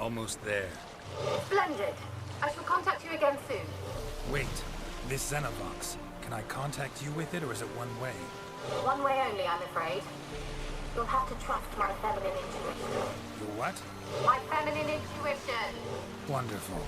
Almost there. Splendid. I shall contact you again soon. Wait, this Xenovox. Can I contact you with it, or is it one way? One way only, I'm afraid. You'll have to trust my feminine intuition. Your what? My feminine intuition! Wonderful.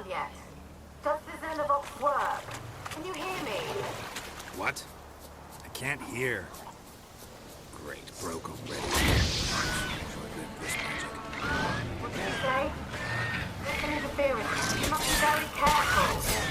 Yet. Does the Xenovox work? Can you hear me? What? I can't hear. Great, broke already. This magic. What did you say? There's some interference. You must be very careful.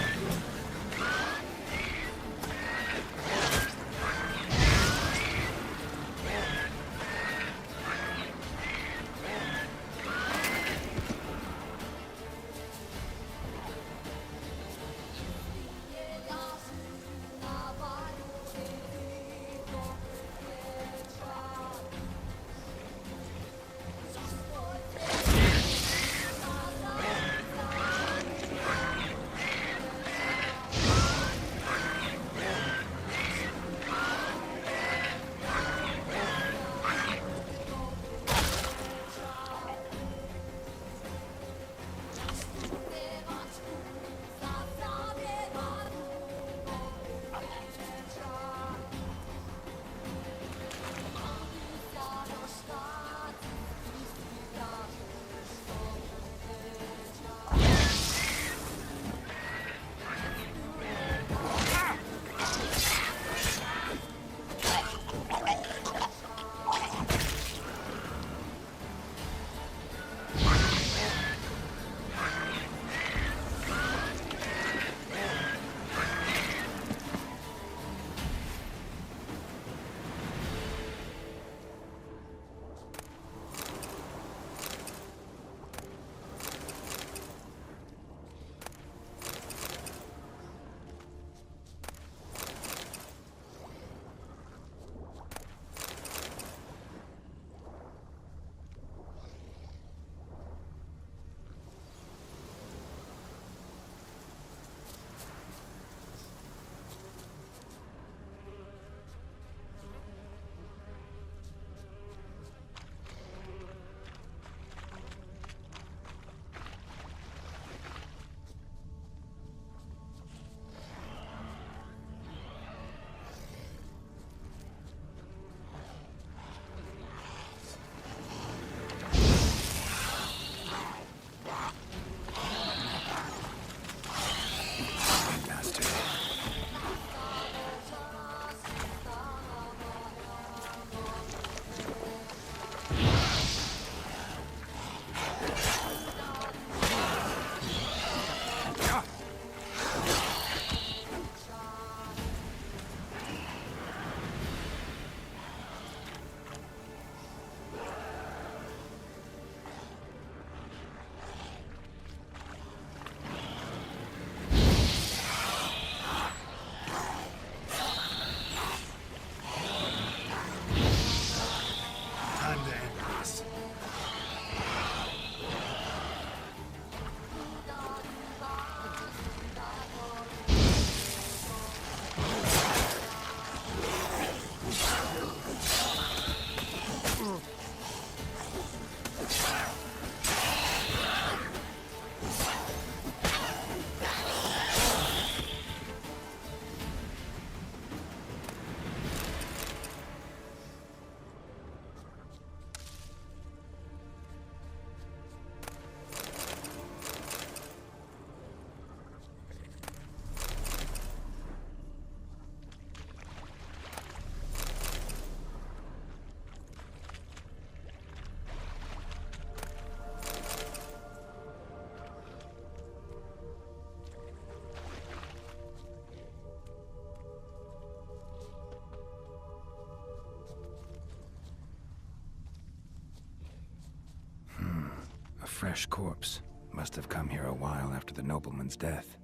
fresh corpse. Must have come here a while after the nobleman's death.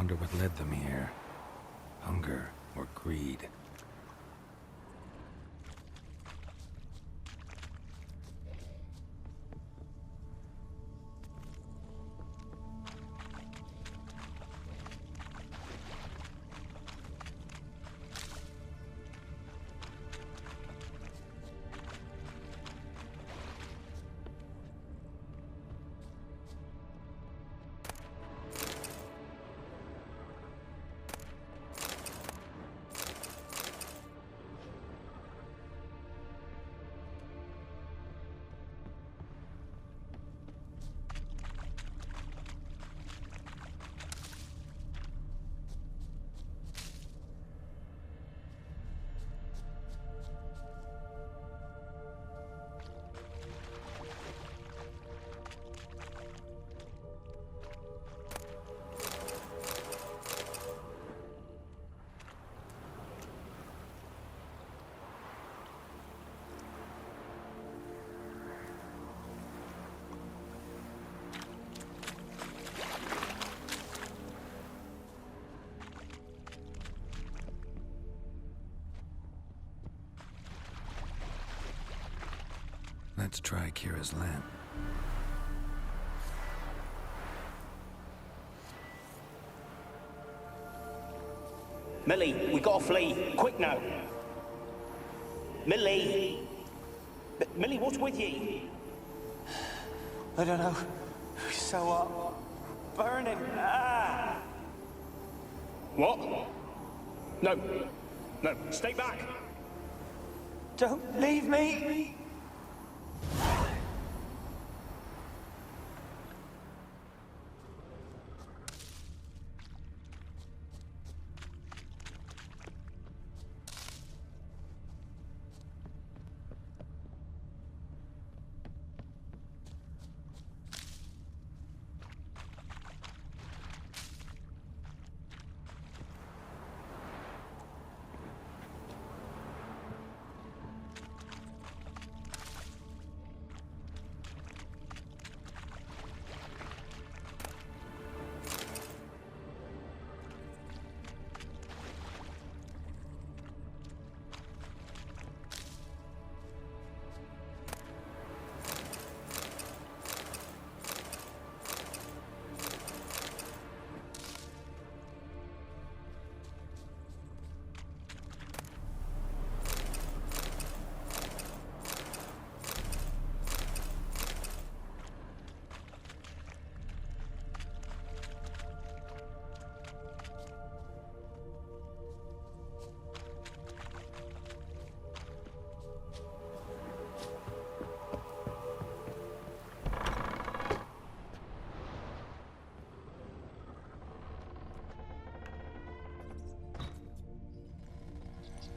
Wonder what led them here. Hunger or greed? Let's try Kira's lamp. Millie, we gotta flee. Quick now. Millie! Millie, what's with you? I don't know. So, burning. Ah! What? No. No, stay back. Don't leave me!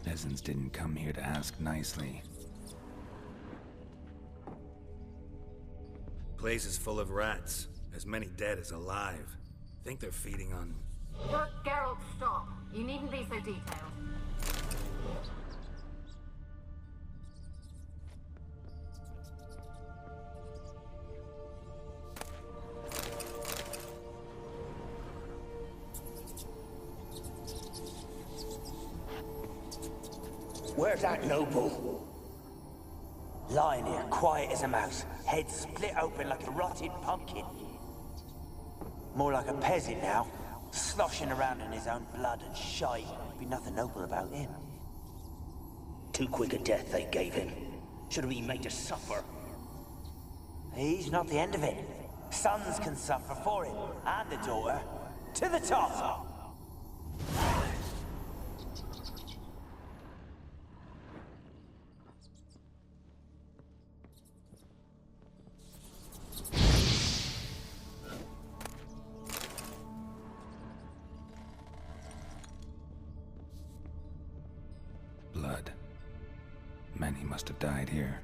Peasants didn't come here to ask nicely. Place is full of rats. As many dead as alive. Think they're feeding on... Geralt, stop. You needn't be so detailed. Where's that noble? Lying here, quiet as a mouse, head split open like a rotted pumpkin. More like a peasant now, sloshing around in his own blood and shite. Be nothing noble about him. Too quick a death they gave him. Should have been made to suffer. He's not the end of it. Sons can suffer for him, and a daughter. To the top! Blood. Many must have died here.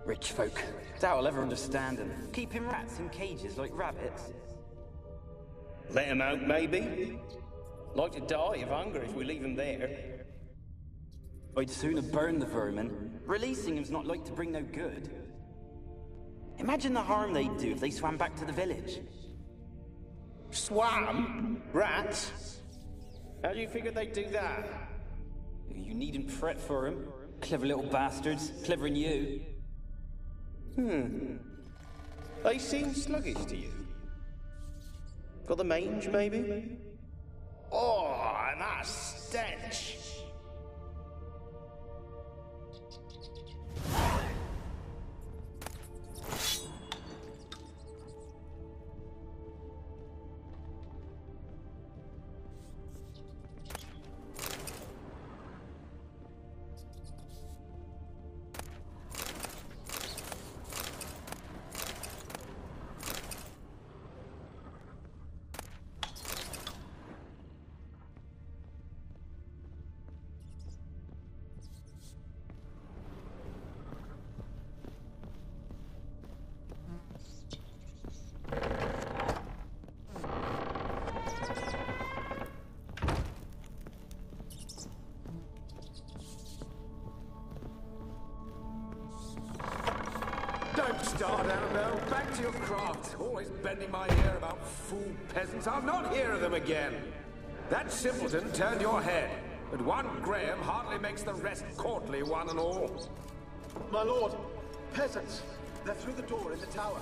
Rich folk. Doubt I'll ever understand them. Keeping rats in cages like rabbits. Let him out, maybe? Like to die of hunger if we leave him there. I'd sooner burn the vermin. Releasing him's not like to bring no good. Imagine the harm they'd do if they swam back to the village. Swam? Rats? How do you figure they'd do that? You needn't fret for 'em. Clever little bastards. Clever than you. They seem sluggish to you. Got the mange, maybe? Oh, and that stench! Don't start, Annabelle. Back to your craft. Always bending my ear about fool peasants. I'll not hear of them again. That simpleton turned your head. But one Graham hardly makes the rest courtly, one and all. My lord, peasants. They're through the door in the tower.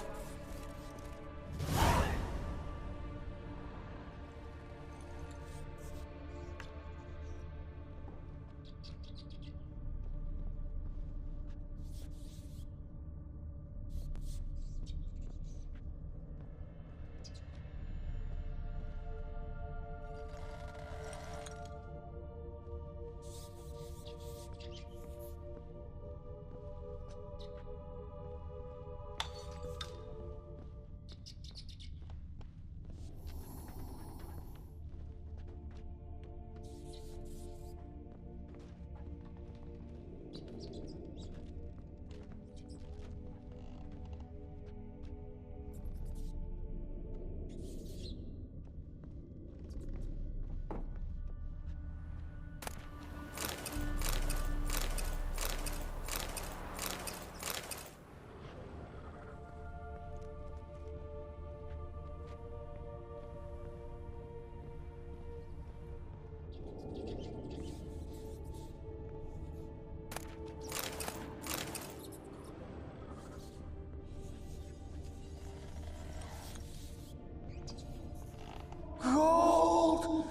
Gold!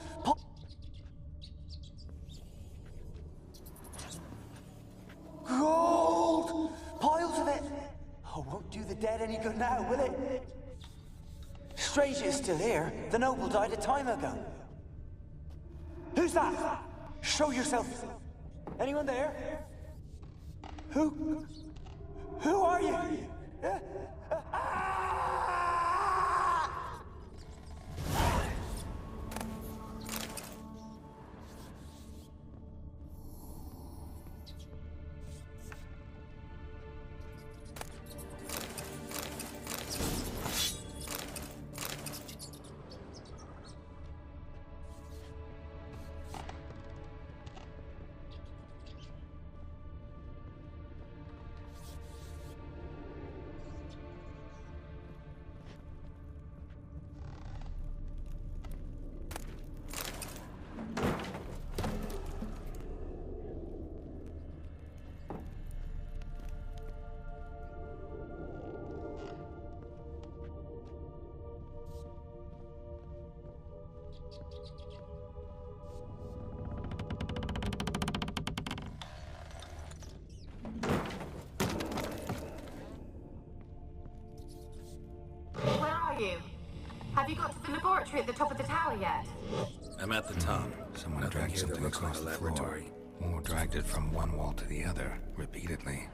Gold! Piles of it! Oh, won't do the dead any good now, will it? Strange it's still here. The noble died a time ago. Who's that? Show yourself. Anyone there? Who? Who are you? Where are you? Have you got to the laboratory at the top of the tower yet? I'm at the top. Someone Nothing dragged here that something looks like across a the floor, laboratory. or dragged it from one wall to the other, repeatedly.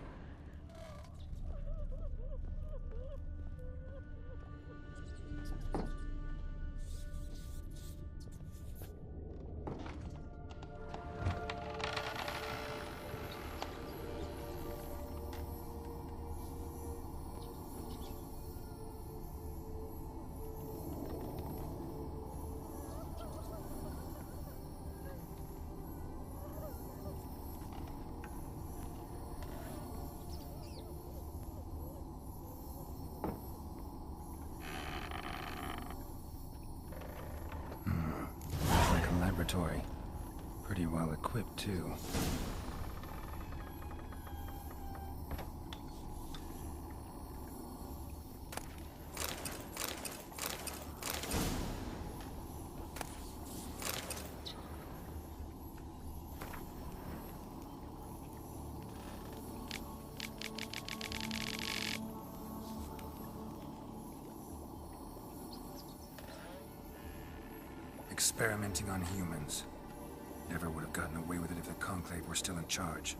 Like a laboratory. Pretty well equipped, too. Experimenting on humans. Never would have gotten away with it if the Conclave were still in charge.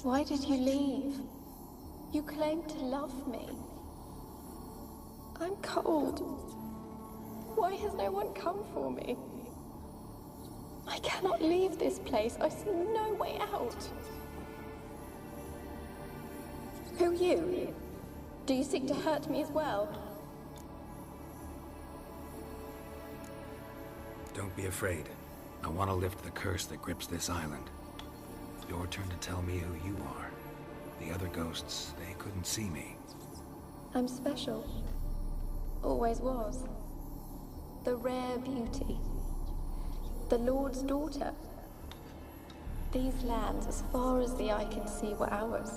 Why did you leave? You claimed to love me. I'm cold. Why has no one come for me? I cannot leave this place. I see no way out. Who are you? Do you seek to hurt me as well? Don't be afraid. I want to lift the curse that grips this island. It's your turn to tell me who you are. The other ghosts, they couldn't see me. I'm special. Always was. The rare beauty. The Lord's daughter. These lands, as far as the eye can see, were ours.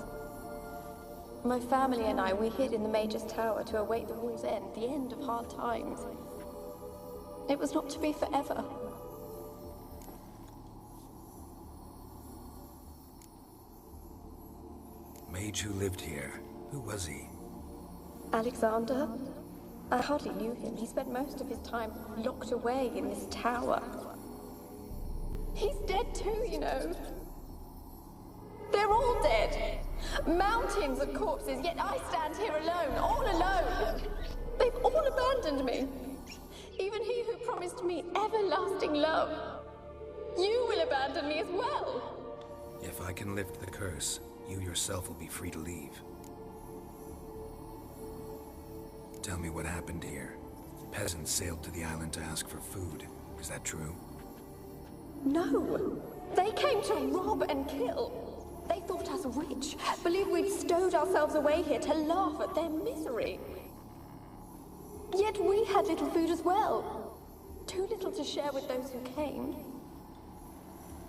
My family and I, we hid in the Major's Tower to await the war's end, the end of hard times. It was not to be forever. Mage who lived here. Who was he? Alexander? I hardly knew him. He spent most of his time locked away in this tower. He's dead too, you know. They're all dead. Mountains of corpses, yet I stand here alone, all alone. They've all abandoned me. Even he who promised me everlasting love. You will abandon me as well. If I can lift the curse, you yourself will be free to leave. Tell me what happened here. Peasants sailed to the island to ask for food. Is that true? No. They came to rob and kill. They thought us rich, believed we'd stowed ourselves away here to laugh at their misery. Yet we had little food as well. Too little to share with those who came.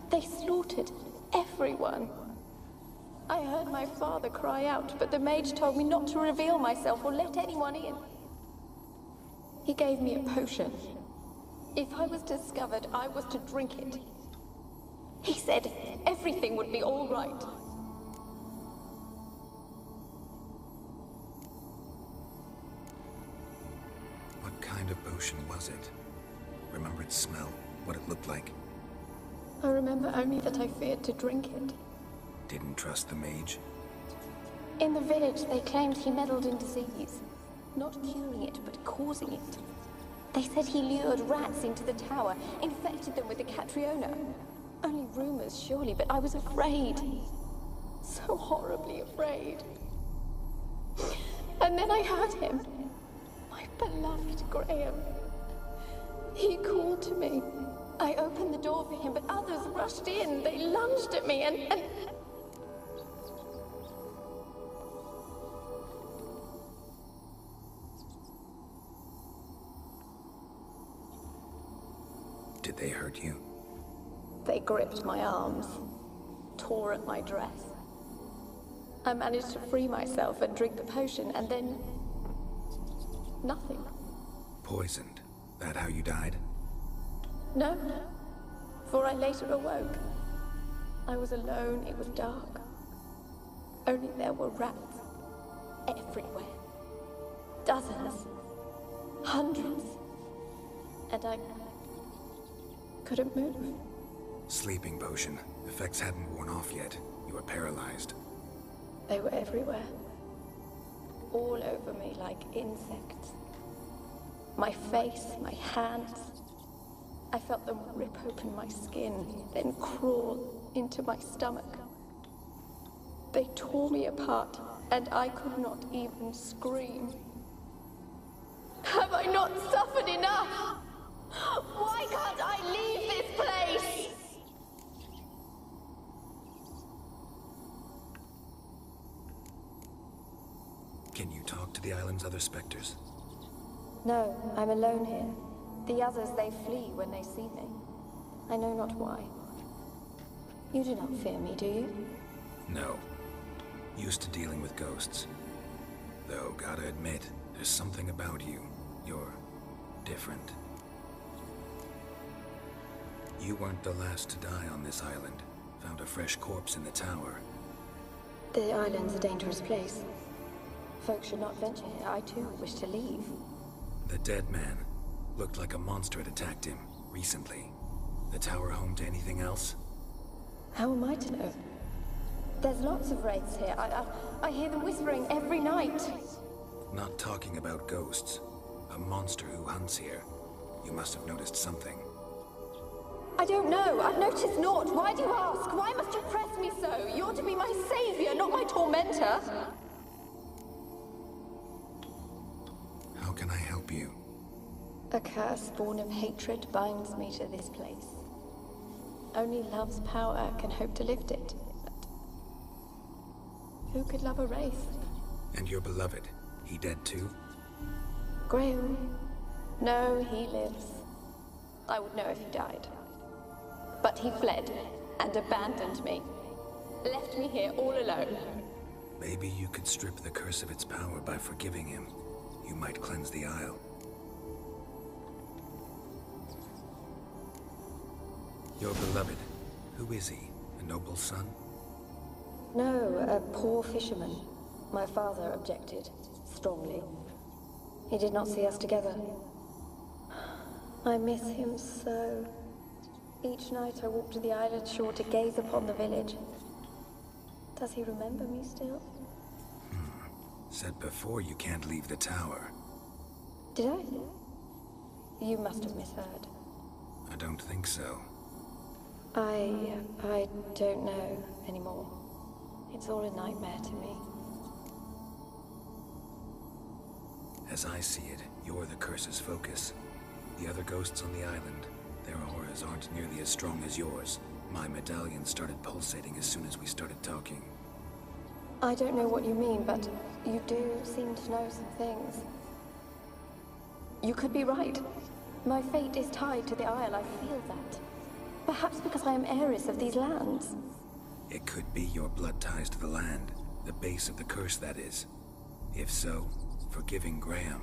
They slaughtered everyone. I heard my father cry out, but the mage told me not to reveal myself or let anyone in. He gave me a potion. If I was discovered, I was to drink it. He said everything would be all right. What kind of potion was it? Remember its smell? What it looked like? I remember only that I feared to drink it. Didn't trust the mage? In the village, they claimed he meddled in disease. Not curing it, but causing it. They said he lured rats into the tower, infected them with the Catriona. Only rumors, surely, but I was afraid. So horribly afraid. And then I heard him. My beloved Graham. He called to me. I opened the door for him, but others rushed in. They lunged at me and... Did they hurt you? They gripped my arms, tore at my dress. I managed to free myself and drink the potion, and then... nothing. Poisoned? That how you died? No, for I later awoke. I was alone, it was dark. Only there were rats everywhere. Dozens. Hundreds. And I couldn't move. Sleeping potion. Effects hadn't worn off yet. You were paralyzed. They were everywhere. All over me like insects. My face, my hands. I felt them rip open my skin, then crawl into my stomach. They tore me apart, and I could not even scream. Have I not suffered enough? Why can't I leave this place? Can you talk to the island's other specters? No, I'm alone here. The others, they flee when they see me. I know not why. You do not fear me, do you? No. Used to dealing with ghosts. Though, gotta admit, there's something about you. You're different. You weren't the last to die on this island. Found a fresh corpse in the tower. The island's a dangerous place. Folks should not venture here. I too wish to leave. The dead man. Looked like a monster had attacked him, recently. The tower home to anything else? How am I to know? There's lots of wraiths here. I hear them whispering every night. Not talking about ghosts. A monster who hunts here. You must have noticed something. I don't know. I've noticed naught. Why do you ask? Why must you press me so? You're to be my savior, not my tormentor. How can I help you? A curse born of hatred binds me to this place. Only love's power can hope to lift it. But who could love a wraith? And your beloved, he dead too? Graham? No, he lives. I would know if he died. But he fled and abandoned me. Left me here all alone. Maybe you could strip the curse of its power by forgiving him. You might cleanse the Isle. Your beloved, who is he? A noble son? No, a poor fisherman. My father objected, strongly. He did not see us together. I miss him so. Each night I walk to the island shore to gaze upon the village. Does he remember me still? Said before you can't leave the tower. Did I? You must have misheard. I don't think so. I don't know anymore. It's all a nightmare to me. As I see it, you're the curse's focus. The other ghosts on the island, their auras aren't nearly as strong as yours. My medallion started pulsating as soon as we started talking. I don't know what you mean, but you do seem to know some things. You could be right. My fate is tied to the Isle, I feel that. Perhaps because I am heiress of these lands. It could be your blood ties to the land, the base of the curse, that is. If so, forgiving Graham,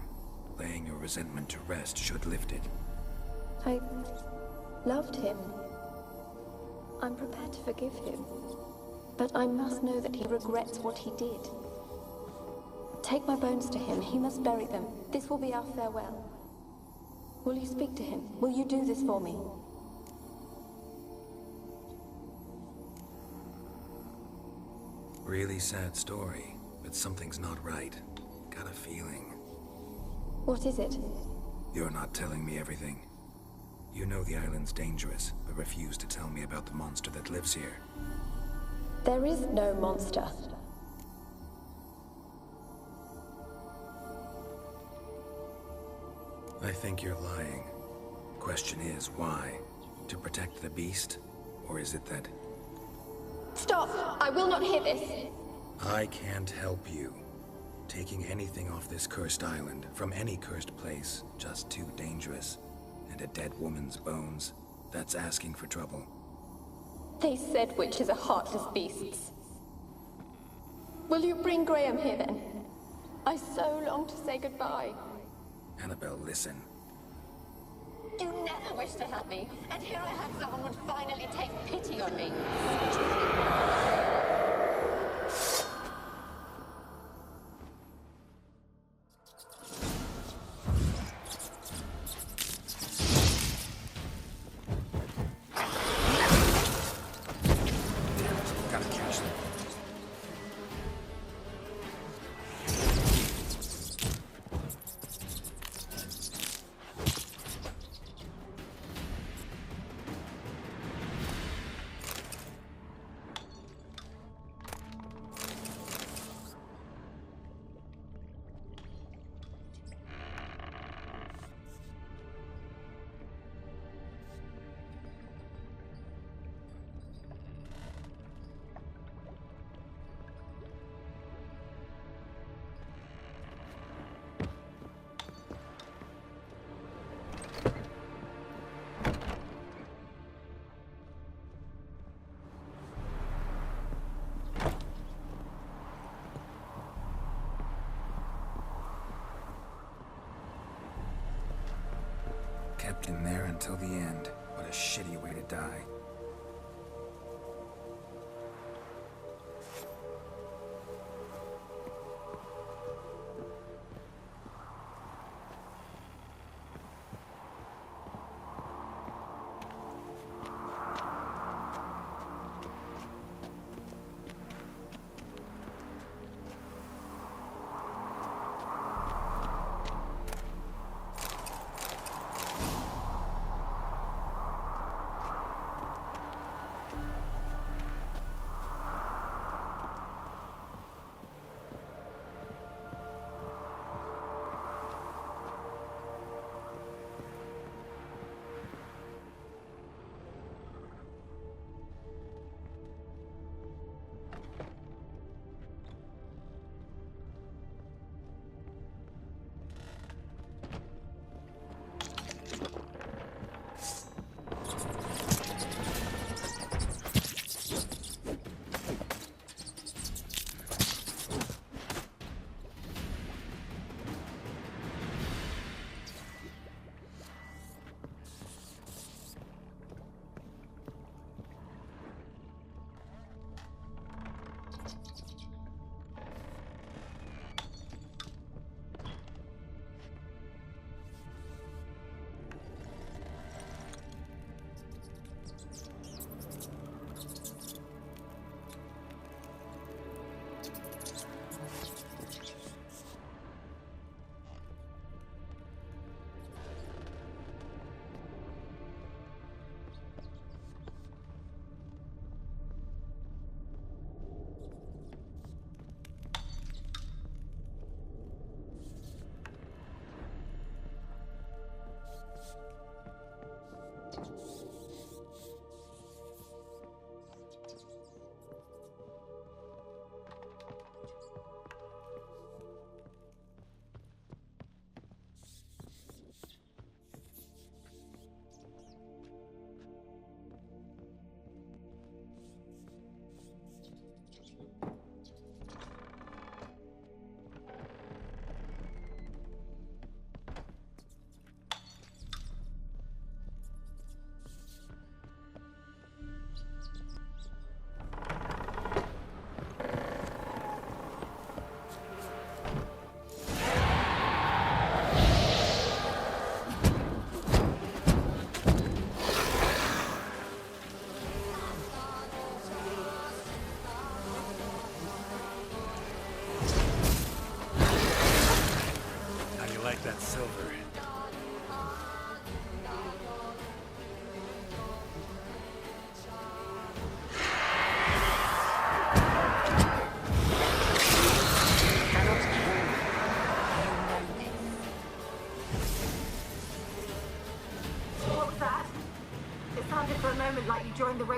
laying your resentment to rest should lift it. I loved him. I'm prepared to forgive him. But I must know that he regrets what he did. Take my bones to him. He must bury them. This will be our farewell. Will you speak to him? Will you do this for me? Really sad story, but something's not right. Got a feeling. What is it? You're not telling me everything. You know the island's dangerous, but refuse to tell me about the monster that lives here. There is no monster. I think you're lying. Question is, why? To protect the beast? Or is it that... Stop! I will not hear this! I can't help you. Taking anything off this cursed island, from any cursed place, just too dangerous. And a dead woman's bones, that's asking for trouble. They said witches are heartless beasts. Will you bring Graham here then? I so long to say goodbye. Annabelle, listen. You never wished to help me, and here I have someone would finally take pity on me. Kept in there until the end. What a shitty way to die.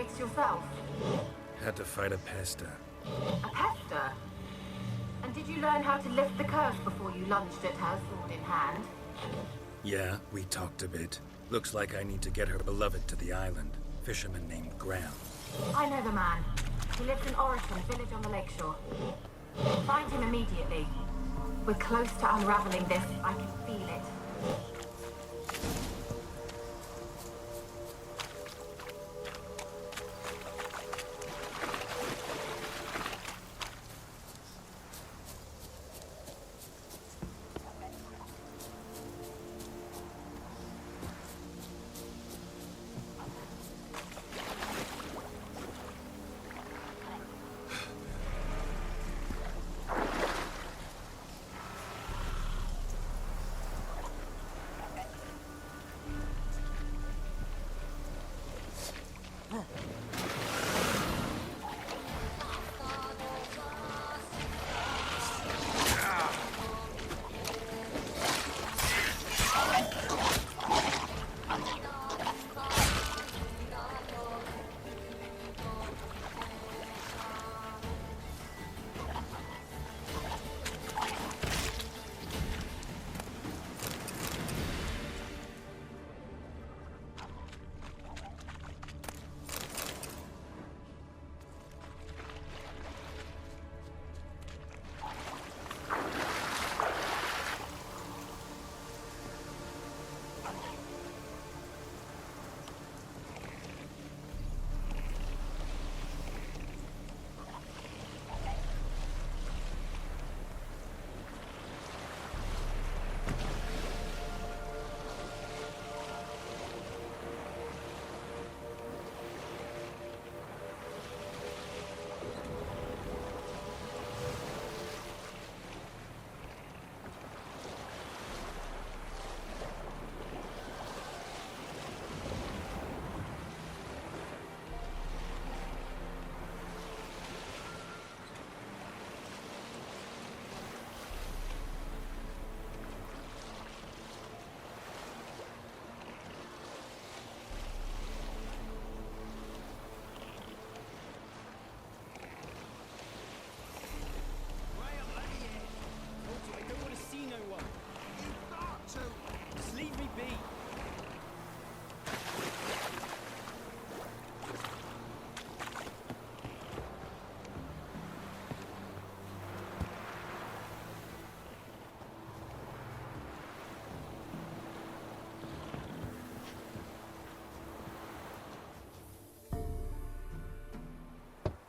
fix yourself? Had to fight a pester. A pester? And did you learn how to lift the curse before you lunged at her, sword in hand? Yeah, we talked a bit. Looks like I need to get her beloved to the island. Fisherman named Graham. I know the man. He lives in Orison, village on the lakeshore. Find him immediately. We're close to unraveling this. I can feel it.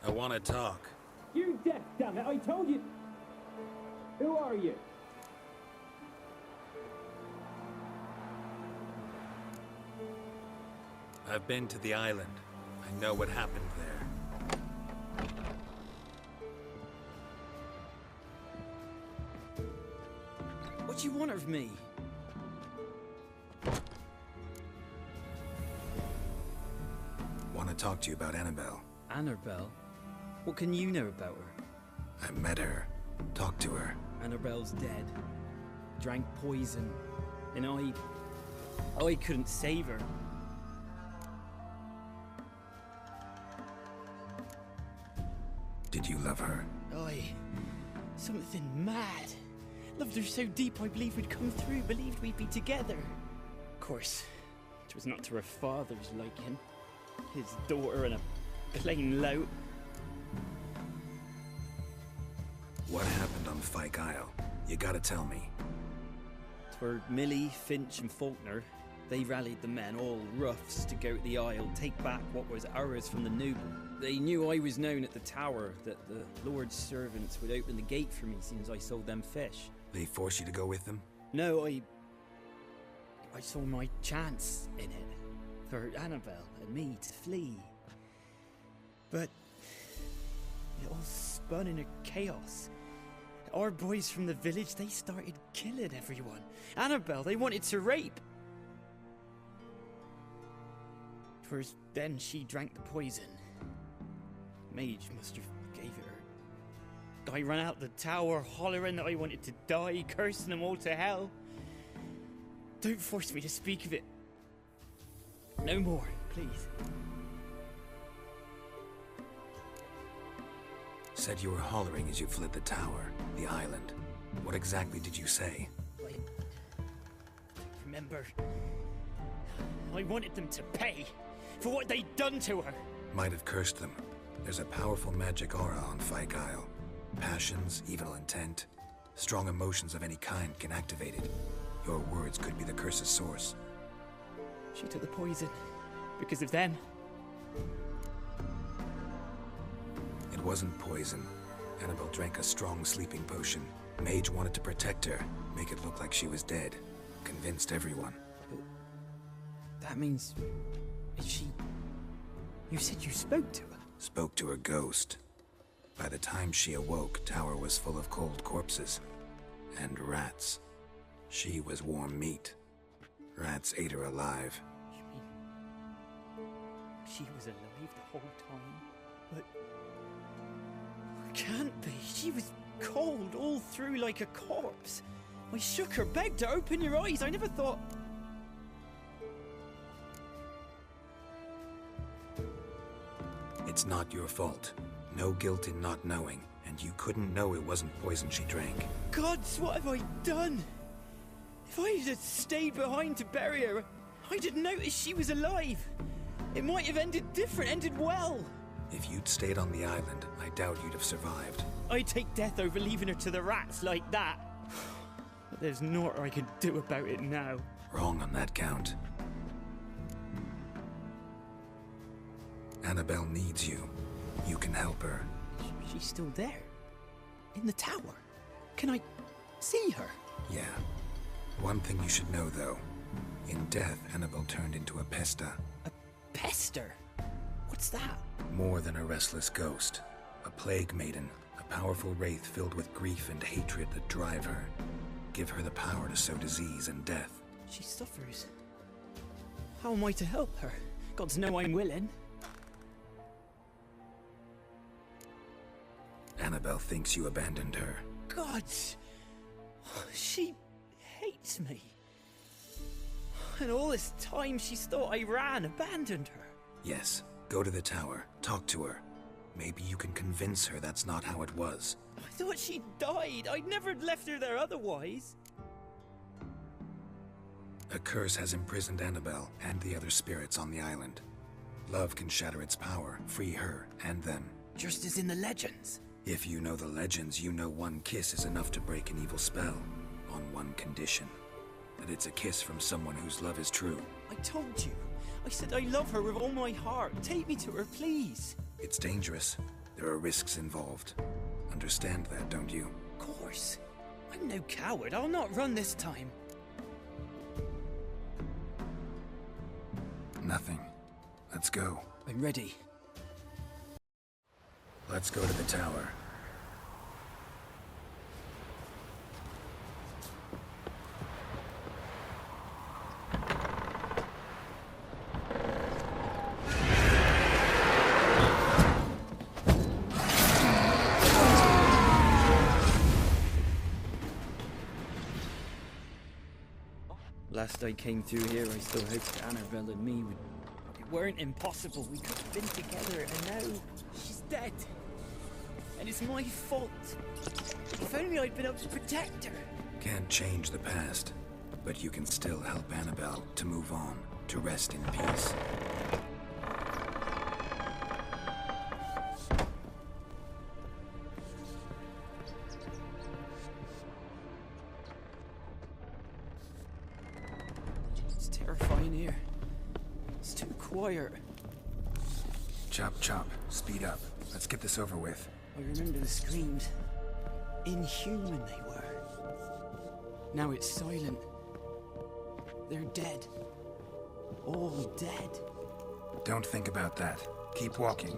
I want to talk. You're deaf, damn it! I told you. Who are you? I've been to the island. I know what happened there. What do you want of me? Want to talk to you about Annabelle. Annabelle? What can you know about her? I met her. Talked to her. Annabelle's dead. Drank poison. And I couldn't save her. Did you love her? Something mad. Loved her so deep I believed we'd come through, believed we'd be together. Of course, it was not to her father's liking. His daughter and a plain lout. What happened on Fyke Isle? You gotta tell me. For Millie, Finch and Faulkner, they rallied the men, all roughs, to go to the Isle, take back what was ours from the noble. They knew I was known at the tower, that the Lord's servants would open the gate for me as soon as I sold them fish. They force you to go with them? No, I saw my chance in it. For Annabelle and me to flee. But it all spun in a chaos. Our boys from the village, they started killing everyone. Annabelle, they wanted to rape. 'Twas then she drank the poison. Mage must have gave it her. I ran out the tower hollering that I wanted to die, cursing them all to hell. Don't force me to speak of it. No more, please. Said you were hollering as you fled the tower, the island. What exactly did you say? Remember, I wanted them to pay for what they'd done to her. Might have cursed them. There's a powerful magic aura on Fyke Isle. Passions, evil intent, strong emotions of any kind can activate it. Your words could be the curse's source. She took the poison because of them. It wasn't poison. Annabelle drank a strong sleeping potion. Mage wanted to protect her, make it look like she was dead. Convinced everyone. But that means... she... You said you spoke to her? Spoke to her ghost. By the time she awoke, Tower was full of cold corpses. And rats. She was warm meat. Rats ate her alive. You mean... she was alive the whole time? But... can't be. She was cold all through like a corpse. I shook her, begged her, open your eyes. I never thought... It's not your fault. No guilt in not knowing, and you couldn't know it wasn't poison she drank. Gods, what have I done? If I had stayed behind to bury her, I'd have noticed she was alive. It might have ended different, ended well. If you'd stayed on the island, I doubt you'd have survived. I'd take death over leaving her to the rats like that. But there's naught I can do about it now. Wrong on that count. Annabelle needs you. You can help her. She's still there. In the tower. Can I see her? Yeah. One thing you should know, though. In death, Annabelle turned into a pesta. A pester? What's that? More than a restless ghost. A plague maiden. A powerful wraith filled with grief and hatred that drive her. Give her the power to sow disease and death. She suffers. How am I to help her? Gods know I'm willing. Annabelle thinks you abandoned her. Gods! She hates me. And all this time she's thought I ran, abandoned her. Yes. Go to the tower. Talk to her. Maybe you can convince her that's not how it was. I thought she died. I'd never left her there otherwise. A curse has imprisoned Annabelle and the other spirits on the island. Love can shatter its power, free her and them. Just as in the legends. If you know the legends, you know one kiss is enough to break an evil spell. On one condition. That it's a kiss from someone whose love is true. I told you. I said I love her with all my heart. Take me to her, please. It's dangerous. There are risks involved. Understand that, don't you? Of course. I'm no coward. I'll not run this time. Nothing. Let's go. I'm ready. Let's go to the tower. Last I came through here, I still hoped Annabelle and me weren't impossible. We could have been together, and now she's dead. And it's my fault. If only I'd been able to protect her. Can't change the past, but you can still help Annabelle to move on, to rest in peace. It's terrifying here. It's too quiet. Chop, chop. Speed up. Let's get this over with. I remember the screams. Inhuman they were. Now it's silent. They're dead. All dead. Don't think about that. Keep walking.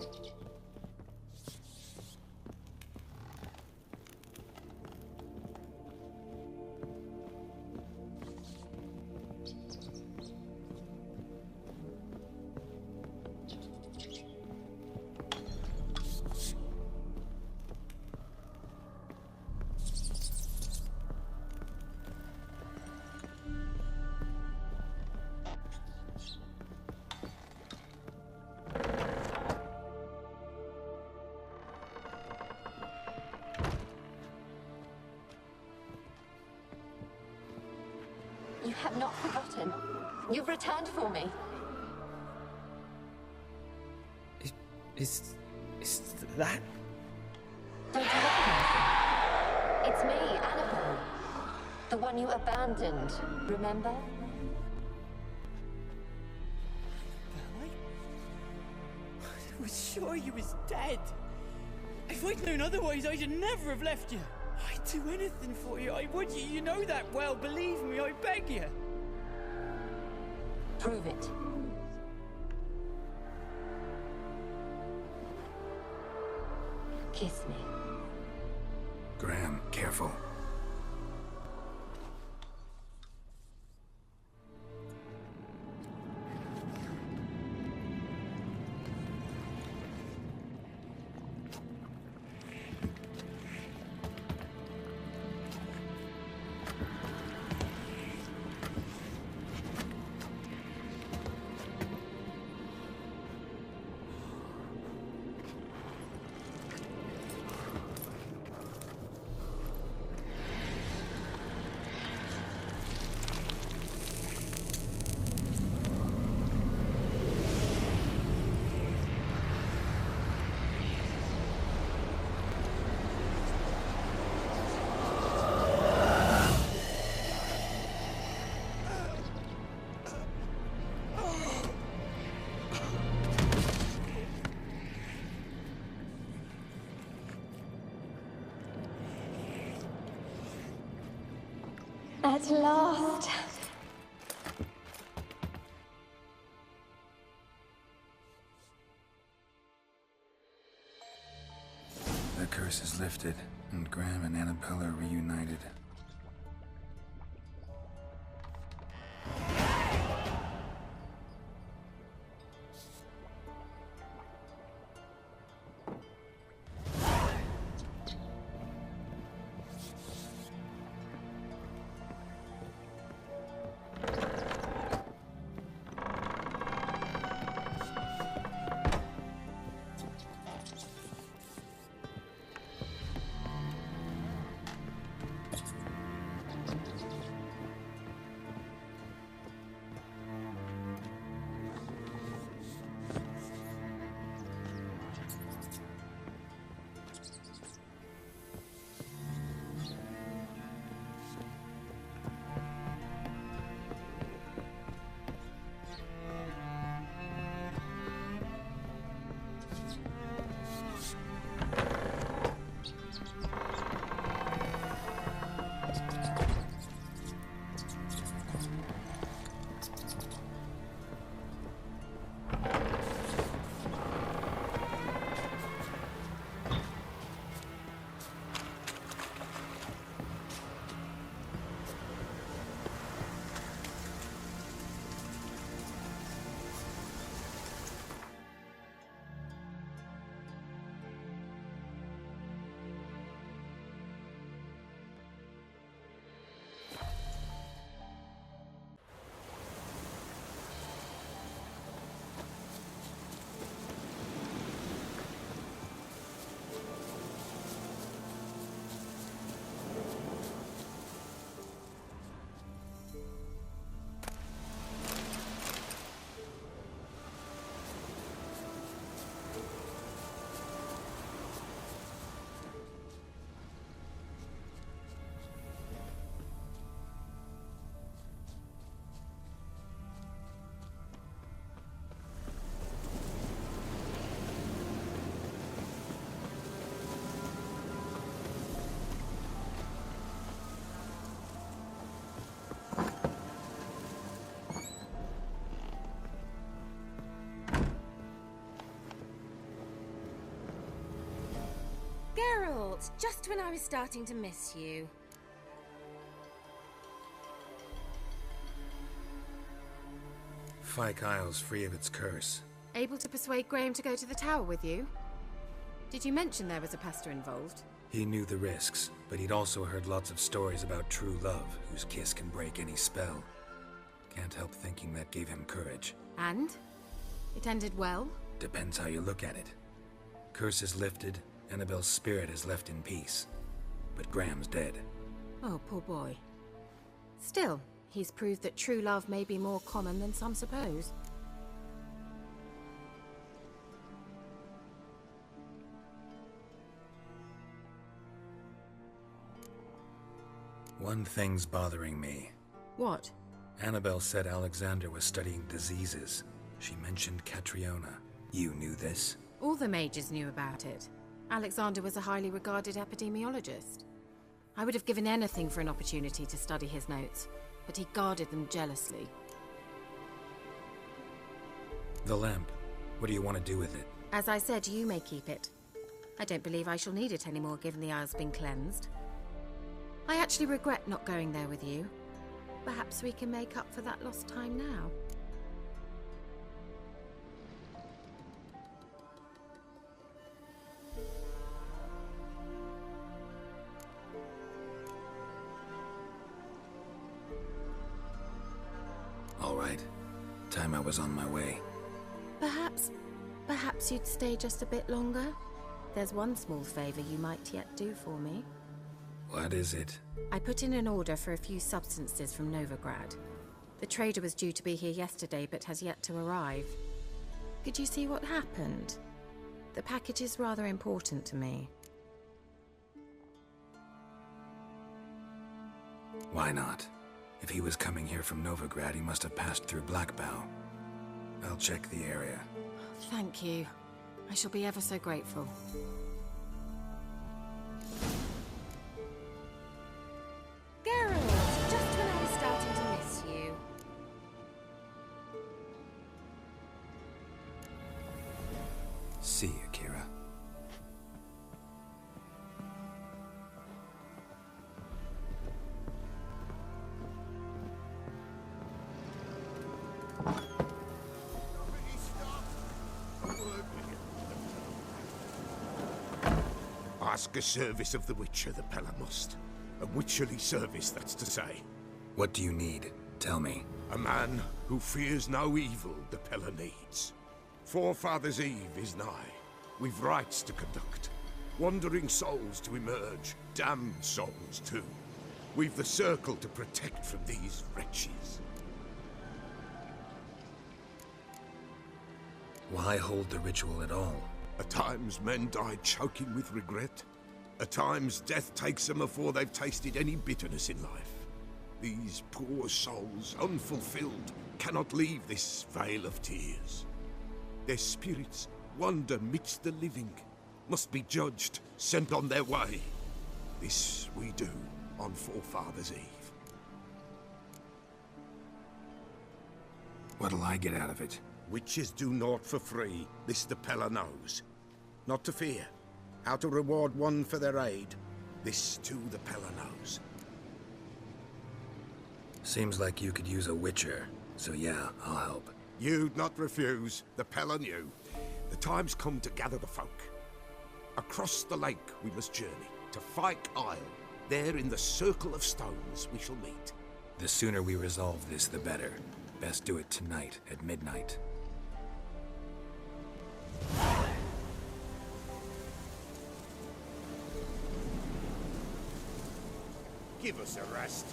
have not forgotten. You've returned for me. Is that? Don't you recognize it? It's me, Annabelle. The one you abandoned, remember? I was sure you was dead. If I'd known otherwise, I'd never have left you. I'd do anything for you, I would. You know that well. Believe me, I beg you. Prove it. Kiss me. Graham, careful. At last. The curse is lifted, and Graham and Annabelle are reunited. Geralt, just when I was starting to miss you. Fyke Isle's free of its curse. Able to persuade Graham to go to the tower with you? Did you mention there was a pester involved? He knew the risks, but he'd also heard lots of stories about true love, whose kiss can break any spell. Can't help thinking that gave him courage. And? It ended well? Depends how you look at it. Curse is lifted, Annabelle's spirit is left in peace. But Graham's dead. Oh, poor boy. Still, He's proved that true love may be more common than some suppose. One thing's bothering me. What? Annabelle said Alexander was studying diseases. She mentioned Catriona. You knew this? All the mages knew about it. Alexander was a highly regarded epidemiologist. I would have given anything for an opportunity to study his notes, but he guarded them jealously. The lamp. What do you want to do with it? As I said, you may keep it. I don't believe I shall need it anymore, given the Isle's been cleansed. I actually regret not going there with you. Perhaps we can make up for that lost time now. All right. Time I was on my way. Perhaps you'd stay just a bit longer? There's one small favor you might yet do for me. What is it? I put in an order for a few substances from Novigrad. The trader was due to be here yesterday, but has yet to arrive. Could you see what happened? The package is rather important to me. Why not? If he was coming here from Novigrad, he must have passed through Blackbow. I'll check the area. Thank you. I shall be ever so grateful. Geralt, just when I was starting to miss you. See you, Kira. Ask a service of the Witcher, the Pella must. A witcherly service, that's to say. What do you need? Tell me. A man who fears no evil the Pella needs. Forefathers' Eve is nigh. We've rites to conduct. Wandering souls to emerge. Damned souls, too. We've the circle to protect from these wretches. Why hold the ritual at all? At times, men die choking with regret. At times, death takes them before they've tasted any bitterness in life. These poor souls, unfulfilled, cannot leave this vale of tears. Their spirits wander midst the living, must be judged, sent on their way. This we do on Forefathers' Eve. What'll I get out of it? Witches do naught for free, this the Pella knows. Not to fear. How to reward one for their aid, this too the Pella knows. Seems like you could use a witcher, so yeah, I'll help. You'd not refuse, the Pella knew. The time's come to gather the folk. Across the lake we must journey, to Fyke Isle. There in the circle of stones we shall meet. The sooner we resolve this, the better. Best do it tonight, at midnight. Give us a rest.